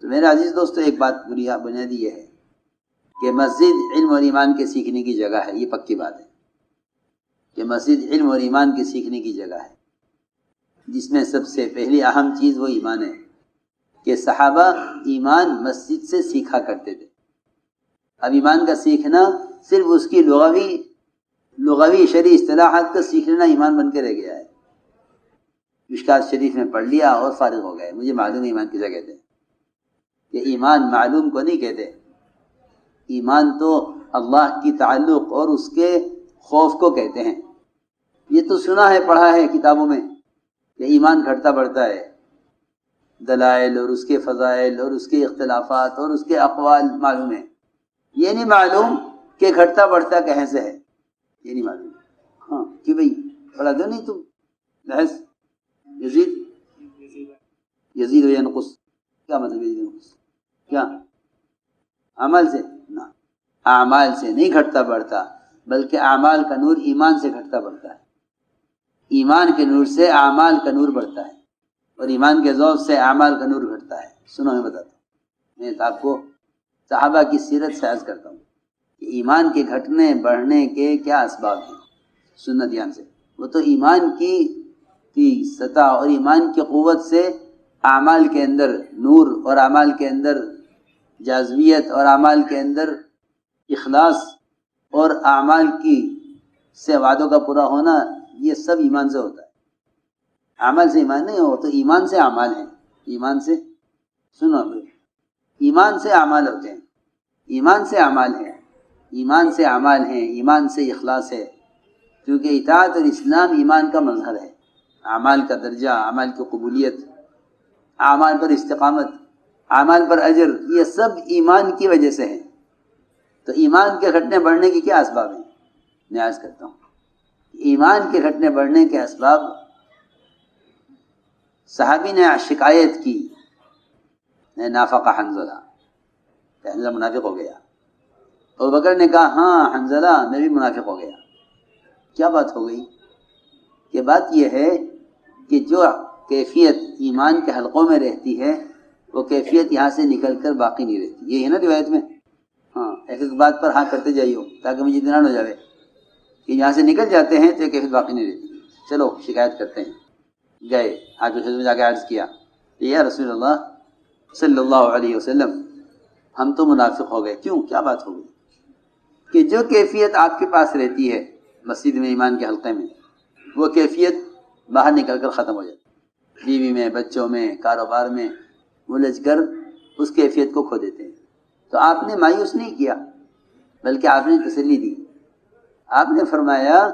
تو میرے عزیز دوستو، ایک بات بنیادی یہ ہے کہ مسجد علم اور ایمان کے سیکھنے کی جگہ ہے. یہ پکی بات ہے کہ مسجد علم اور ایمان کے سیکھنے کی جگہ ہے، جس میں سب سے پہلی اہم چیز وہ ایمان ہے کہ صحابہ ایمان مسجد سے سیکھا کرتے تھے. اب ایمان کا سیکھنا صرف اس کی لغوی شرعی اصطلاحات کا سیکھ لینا ایمان بن کے رہ گیا ہے. مشکات شریف میں پڑھ لیا اور فارغ ہو گئے. مجھے معلوم ہے ایمان کسے کہتے ہیں. کہ ایمان معلوم کو نہیں کہتے. ایمان تو اللہ کی تعلق اور اس کے خوف کو کہتے ہیں. یہ تو سنا ہے، پڑھا ہے کتابوں میں کہ ایمان گھٹتا بڑھتا ہے. دلائل اور اس کے فضائل اور اس کے اختلافات اور اس کے اقوال معلوم ہے. یہ نہیں معلوم کہ گھٹتا بڑھتا کہیں سے ہے. یہ نہیں معلوم. ہاں کہ بھئی پڑھا دو نہیں تم بحث یزید و ینقص. کیا مطلب یزید و ینقص؟ کیا عمل سے؟ نہ، اعمال سے نہیں گھٹتا بڑھتا، بلکہ اعمال کا نور ایمان سے گھٹتا بڑھتا ہے. ایمان کے نور سے اعمال کا نور بڑھتا ہے اور ایمان کے ذوق سے اعمال کا نور گھٹتا ہے. سنو میں بتاتا ہوں. میں آپ کو صحابہ کی سیرت سے عرض کرتا ہوں کہ ایمان کے گھٹنے بڑھنے کے کیا اسباب ہیں. سنت دھیان سے. وہ تو ایمان کی سطح اور ایمان کی قوت سے اعمال کے اندر نور اور اعمال کے اندر جاذبیت اور اعمال کے اندر اخلاص اور اعمال کی سے وعدوں کا پورا ہونا، یہ سب ایمان سے ہوتا ہے. اعمال سے ایمان نہیں ہو تو ایمان سے اعمال ہیں. ایمان سے سنو، ایمان سے اعمال ہوتے ہیں. ایمان سے اعمال ہیں، ایمان سے اعمال ہیں، ایمان سے اخلاص ہے. کیونکہ اطاعت اور اسلام ایمان کا مظہر ہے. اعمال کا درجہ، اعمال کی قبولیت، اعمال پر استقامت، اعمال پر اجر، یہ سب ایمان کی وجہ سے ہیں. تو ایمان کے گھٹنے بڑھنے کی کیا اسباب ہیں؟ میں عرض کرتا ہوں. ایمان کے گھٹنے بڑھنے کے اسباب، صحابی نے شکایت کی نافق حنظلہ، حنظلہ منافق ہو گیا. اور بکر نے کہا ہاں حنظلہ میں بھی منافق ہو گیا. کیا بات ہو گئی؟ کہ بات یہ ہے کہ جو کیفیت ایمان کے حلقوں میں رہتی ہے وہ کیفیت یہاں سے نکل کر باقی نہیں رہتی. یہ ہے نا روایت میں. ہاں، ایک ایک بات پر ہاں کرتے جائیے تاکہ مجھے اطمینان ہو جائے کہ یہاں سے نکل جاتے ہیں تو یہ کیفیت باقی نہیں رہتی. چلو شکایت کرتے ہیں. گئے حاکم حضرت میں جا کے عرض کیا یا رسول اللہ صلی اللہ علیہ وسلم، ہم تو منافق ہو گئے. کیوں؟ کیا بات ہو گئی؟ کہ جو کیفیت آپ کے پاس رہتی ہے مسجد میں، ایمان کے حلقے میں، وہ کیفیت باہر نکل کر ختم ہو جاتی. بیوی میں، بچوں میں، کاروبار میں الجھ کر اس کیفیت کو کھو دیتے ہیں. تو آپ نے مایوس نہیں کیا، بلکہ آپ نے تسلی دی. آپ نے فرمایا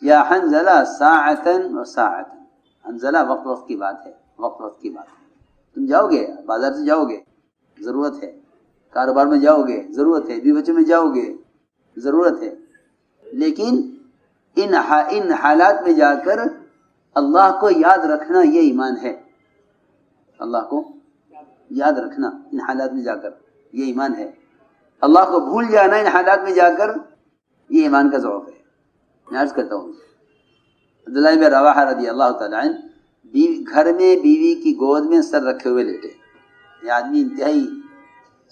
یا حنظلہ ساعتن و ساعتن. حنظلہ وقت وقت کی بات ہے، وقت وقت کی بات ہے. تم جاؤ گے، بازار سے جاؤ گے، ضرورت ہے. کاروبار میں جاؤ گے، ضرورت ہے. بیوی بچوں میں جاؤ گے، ضرورت ہے. لیکن ان حالات میں جا کر اللہ کو یاد رکھنا یہ ایمان ہے. اللہ کو یاد رکھنا ان حالات میں جا کر یہ ایمان ہے. اللہ کو بھول جانا ان حالات میں جا کر یہ ایمان کا ذوق ہے. میں عرض کرتا ہوں عبداللہ بن رواحہ رضی اللہ تعالیٰ عنہ گھر میں بیوی کی گود میں سر رکھے ہوئے لیٹے. یہ آدمی انتہائی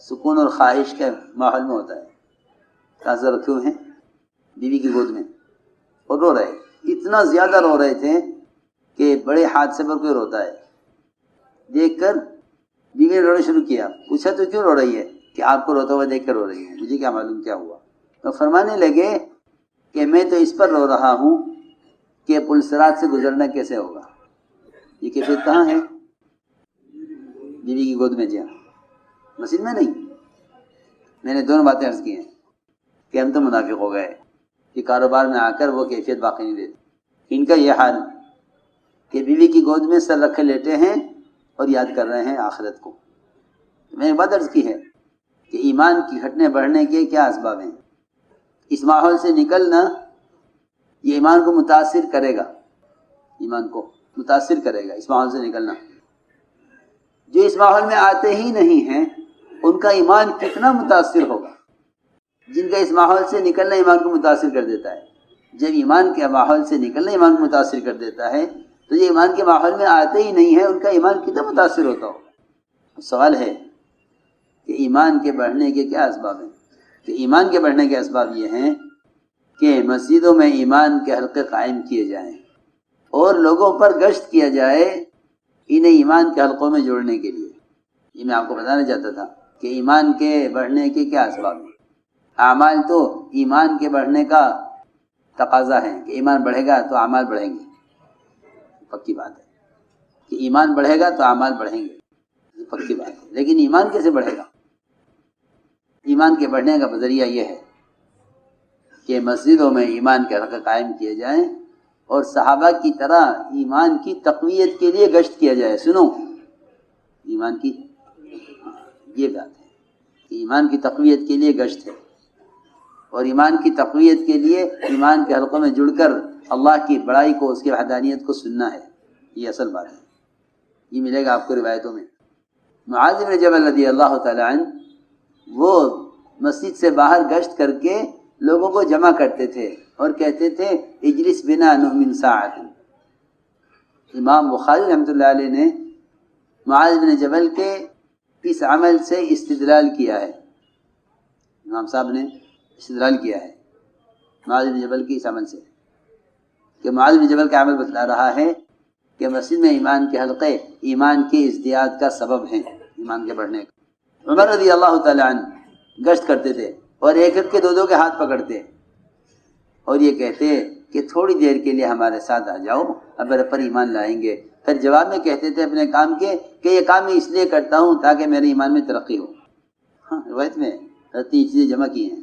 سکون اور خواہش کے ماحول میں ہوتا ہے. سر رکھے ہوئے ہیں بیوی کی گود میں اور رو رہے. اتنا زیادہ رو رہے تھے کہ بڑے حادثے پر کوئی روتا ہے. دیکھ کر بیوی نے رونا شروع کیا. پوچھا تو کیوں رو رہی ہے؟ کہ آپ کو روتا ہوا دیکھ کر رو رہی ہے. مجھے کیا معلوم کیا ہوا. تو فرمانے لگے کہ میں تو اس پر رو رہا ہوں کہ پلسرات سے گزرنا کیسے ہوگا. یہ کیفیت کہاں ہے؟ بیوی کی گود میں. جی ہاں، مسجد میں نہیں. میں نے دونوں باتیں عرض کی ہیں کہ ہم تو منافق ہو گئے کہ کاروبار میں آ کر وہ کیفیت باقی نہیں رہتی. ان کا یہ حال کہ بیوی کی گود میں سر رکھے لیٹے ہیں اور یاد کر رہے ہیں آخرت کو. میں نے بات عرض کی ہے کہ ایمان کی گھٹنے بڑھنے کے کیا اسباب ہیں. اس ماحول سے نکلنا یہ ایمان کو متاثر کرے گا. ایمان کو متاثر کرے گا اس ماحول سے نکلنا. جو اس ماحول میں آتے ہی نہیں ہیں ان کا ایمان کتنا متاثر ہوگا. جن کا اس ماحول سے نکلنا ایمان کو متاثر کر دیتا ہے. جب ایمان کے ماحول سے نکلنا ایمان کو متاثر کر دیتا ہے تو یہ ایمان کے ماحول میں آتے ہی نہیں ہیں ان کا ایمان کتنا متاثر ہوتا ہوگا. سوال ہے کہ ایمان کے بڑھنے کے کیا اسباب ہیں؟ کہ ایمان کے بڑھنے کے اسباب یہ ہیں کہ مسجدوں میں ایمان کے حلقے قائم کیے جائیں اور لوگوں پر گشت کیا جائے انہیں ایمان کے حلقوں میں جوڑنے کے لیے۔ یہ میں آپ کو بتانا چاہتا تھا کہ ایمان کے بڑھنے کے کیا اسباب ہیں۔ اعمال تو ایمان کے بڑھنے کا تقاضا ہے کہ ایمان بڑھے گا تو اعمال بڑھیں گے، پکی بات ہے کہ ایمان بڑھے گا تو اعمال بڑھیں گے، یہ پکی بات ہے۔ لیکن ایمان کیسے بڑھے گا؟ ایمان کے بڑھنے کا ذریعہ یہ ہے کہ مسجدوں میں ایمان کے حلقے قائم کیے جائیں اور صحابہ کی طرح ایمان کی تقویت کے لیے گشت کیا جائے۔ سنو، ایمان کی یہ بات ہے کہ ایمان کی تقویت کے لیے گشت ہے، اور ایمان کی تقویت کے لیے ایمان کے حلقوں میں جڑ کر اللہ کی بڑائی کو، اس کی وحدانیت کو سننا ہے۔ یہ اصل بات ہے، یہ ملے گا آپ کو روایتوں میں۔ معاذ بن جبل رضی اللہ تعالی عنہ وہ مسجد سے باہر گشت کر کے لوگوں کو جمع کرتے تھے اور کہتے تھے اجلس بنا نؤمن ساعۃ۔ امام بخاری رحمۃ اللہ علیہ نے معاذ بن جبل کے اس عمل سے استدلال کیا ہے، امام صاحب نے استدلال کیا ہے معاذ بن جبل کے اس عمل سے، کہ معاذ بن جبل کا عمل بتلا رہا ہے کہ مسجد میں ایمان کے حلقے ایمان کے ازدیاد کا سبب ہیں، ایمان کے بڑھنے کا۔ عمر رضی اللہ تعالی عنہ گشت کرتے تھے اور ایک ایک کے دو کے ہاتھ پکڑتے اور یہ کہتے کہ تھوڑی دیر کے لیے ہمارے ساتھ آ جاؤ، اب پر ایمان لائیں گے۔ پھر جواب میں کہتے تھے اپنے کام کے کہ یہ کام میں اس لیے کرتا ہوں تاکہ میرے ایمان میں ترقی ہو۔ ہاں، روایت میں یہ چیزیں جمع کی ہیں،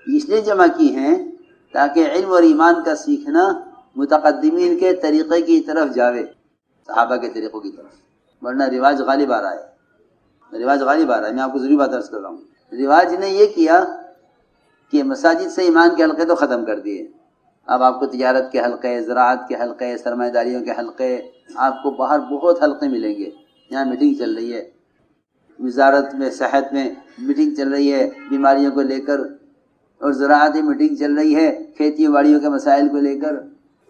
اس لیے جمع کی ہیں تاکہ علم اور ایمان کا سیکھنا متقدمین کے طریقے کی طرف جاوے، صحابہ کے طریقوں کی طرف، ورنہ رواج غالب آ رہا ہے، رواج غالب آ رہا ہے۔ میں آپ کو ضروری بات عرض کر رہا ہوں، رواج نے یہ کیا کہ مساجد سے ایمان کے حلقے تو ختم کر دیے، اب آپ کو تجارت کے حلقے، زراعت کے حلقے، سرمایہ داریوں کے حلقے، آپ کو باہر بہت حلقے ملیں گے۔ یہاں میٹنگ چل رہی ہے، وزارت میں صحت میں میٹنگ چل رہی ہے بیماریوں کو لے کر، اور زراعتی میٹنگ چل رہی ہے کھیتی باڑیوں کے مسائل کو لے کر،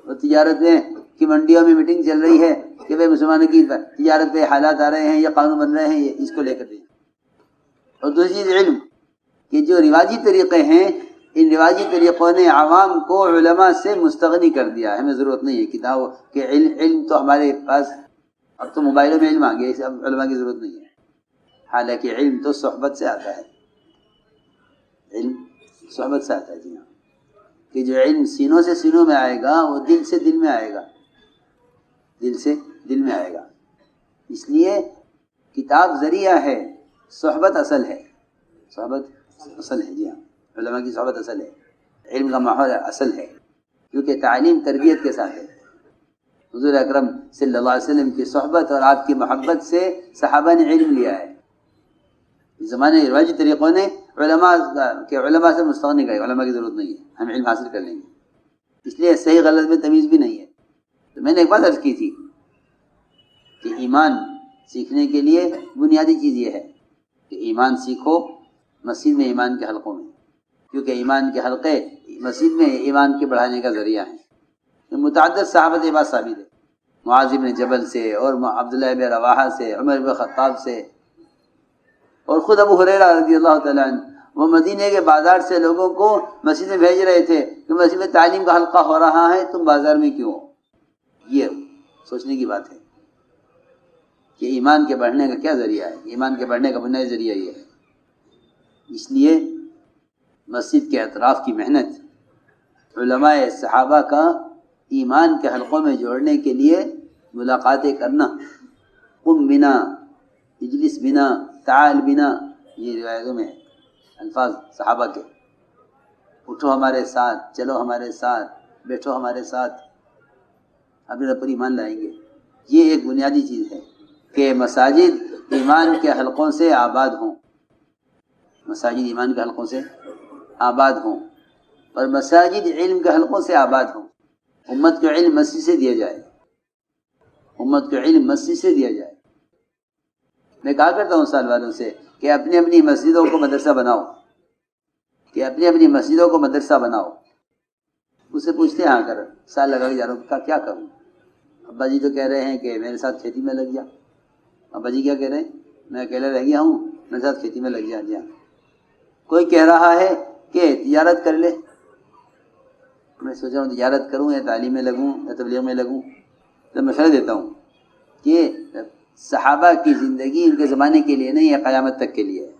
اور تجارت میں کی منڈیوں میں میٹنگ چل رہی ہے کہ بھائی مسلمانوں کی تجارت پہ حالات آ رہے ہیں یا قانون بن رہے ہیں، یہ اس کو لے کر دیں۔ اور دوسری چیز علم، کہ جو رواجی طریقے ہیں ان رواجی طریقوں نے عوام کو علماء سے مستغنی کر دیا ہے، ہمیں ضرورت نہیں ہے کتاب کہ علم تو ہمارے پاس، اب تو موبائلوں میں علم آ گیا، اسے اب علماء کی ضرورت نہیں ہے، حالانکہ علم تو صحبت سے آتا ہے، علم صحبت سے آتا ہے۔ جی ہاں، کہ جو علم سینوں سے سینوں میں آئے گا وہ دل سے دل میں آئے گا، دل سے دل میں آئے گا۔ اس لیے کتاب ذریعہ ہے، صحبت اصل ہے، صحبت اصل ہے۔ جی ہاں، علماء کی صحبت اصل ہے، علم کا ماحول اصل ہے، کیونکہ تعلیم تربیت کے ساتھ ہے۔ حضور اکرم صلی اللہ علیہ وسلم کی صحبت اور آپ کی محبت سے صحابہ نے علم لیا ہے۔ اس زمانے رواجی طریقوں نے علماء سے مستغنی کر، علماء کی ضرورت نہیں ہے، ہم علم حاصل کر لیں گے، اس لیے صحیح غلط میں تمیز بھی نہیں ہے۔ تو میں نے ایک بات عرض کی تھی کہ ایمان سیکھنے کے لیے بنیادی چیز یہ ہے کہ ایمان سیکھو مسجد میں ایمان کے حلقوں میں، کیونکہ ایمان کے حلقے مسجد میں ایمان کے بڑھانے کا ذریعہ ہیں۔ متعدد صحابہ یہ بات ثابت ہے، معاذ بن جبل سے اور عبداللہ بن رواحہ سے، عمر بن خطاب سے، اور خود ابو ہریرہ رضی اللہ تعالیٰ عنہ، وہ مدینے کے بازار سے لوگوں کو مسجد میں بھیج رہے تھے کہ مسجد میں تعلیم کا حلقہ ہو رہا ہے، تم بازار میں کیوں ہو؟ یہ سوچنے کی بات ہے کہ ایمان کے بڑھنے کا کیا ذریعہ ہے، ایمان کے بڑھنے کا بنیادی ذریعہ یہ ہے۔ اس لیے مسجد کے اطراف کی محنت، علماء صحابہ کا ایمان کے حلقوں میں جوڑنے کے لیے ملاقاتیں کرنا، قم بنا، اجلس بنا، تعال بنا، یہ روایتوں میں الفاظ صحابہ کے، اٹھو ہمارے ساتھ، چلو ہمارے ساتھ، بیٹھو ہمارے ساتھ، اپنے پر ایمان لائیں گے۔ یہ ایک بنیادی چیز ہے کہ مساجد ایمان کے حلقوں سے آباد ہوں، مساجد ایمان کے حلقوں سے آباد ہوں، اور مساجد علم کے حلقوں سے آباد ہوں۔ امت کو علم مسجد سے دیا جائے، امت کو علم مسجد سے دیا جائے۔ میں کہا کرتا ہوں سال والوں سے کہ اپنی اپنی مسجدوں کو مدرسہ بناؤ، کہ اپنی اپنی مسجدوں کو مدرسہ بناؤ۔ اس سے پوچھتے ہیں آ کر سال لگا کے جا رہا ہوں، کیا کروں؟ ابا جی تو کہہ رہے ہیں کہ میرے ساتھ کھیتی میں لگ جا۔ ابا جی کیا کہہ رہے ہیں؟ میں اکیلا رہ گیا ہوں، میرے ساتھ کھیتی میں لگ جا دیا. کوئی کہہ رہا ہے کہ تجارت کر لے. میں سوچ رہا ہوں تجارت کروں یا تعلیم میں لگوں یا تبلیغ میں لگوں. تو مشورہ دیتا ہوں کہ صحابہ کی زندگی ان کے زمانے کے لیے نہیں ہے، قیامت تک کے لیے ہے.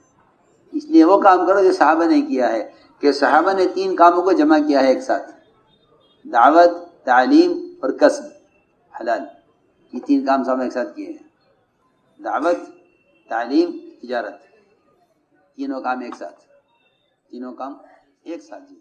اس لیے وہ کام کرو جو صحابہ نے کیا ہے، کہ صحابہ نے 3 کاموں کو جمع کیا ہے ایک ساتھ: دعوت، تعلیم اور کسب حلال. یہ 3 کام صحابہ ایک ساتھ کیے ہیں: دعوت، تعلیم، تجارت. تینوں کام ایک ساتھ. تینوں کام ایک ساتھ. جی